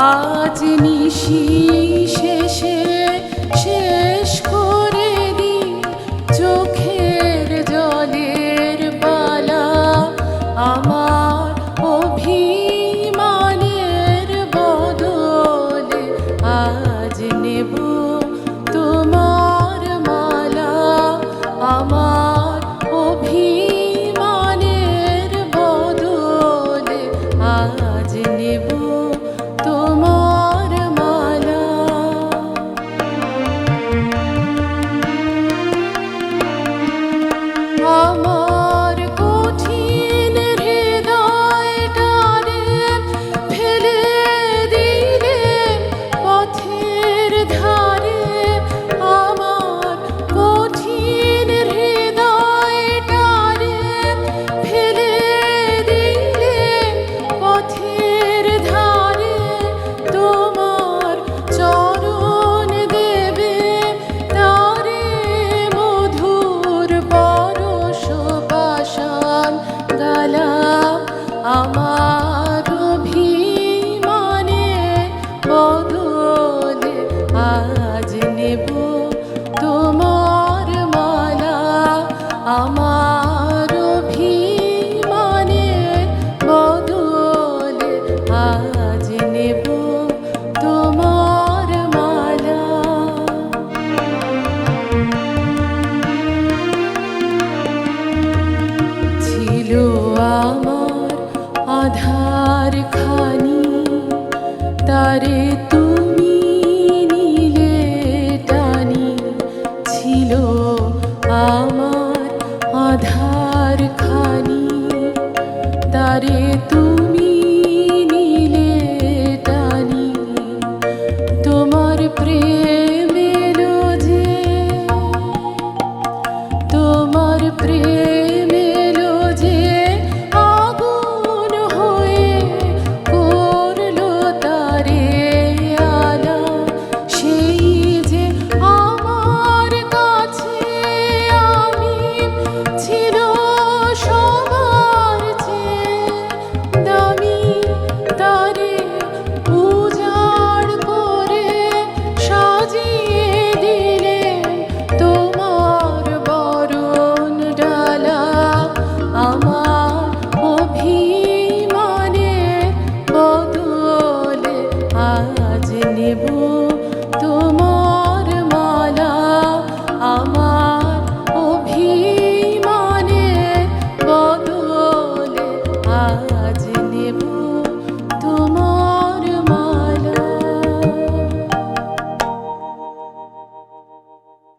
আজ নিশি শেষে শেষ করে দি চোখের জলের পালা আমার অভিমানের বদলে আজ নেব তোমার মালা আমার অভিমানের বদলে আজ নেব তোমার মালা। আমার কঠিন হৃদয়টারে ফেলে দিলে পথের ধারে আমার কঠিন হৃদয়টারে ফেলে দিলে পথের ধারে তোমার চরণ দেবে তারে মধুর পরশ পাষাণ গালা আমার অভিমানে বদলে আজ নেব তোমার মালা আমার অভিমানে বদলে আজ নেব তোমার মালা। ছিল আমার আধার খানি তারে তুমি নিলে টানি ছিল আমার আধার খানি তারে তুমি নিলে টানি তোমার প্রেম এলো যে তোমার প্রেম এলো যে আগুন হয়ে করলো তারে আলা সেই যে আমার কাছে আমি ছিল সবার চেয়ে দামি তারে উজাড় করে সাজিয়ে দিলেন তোমার বরণ ডালা আমার অভিমানের বদলে আজ নেব তোমার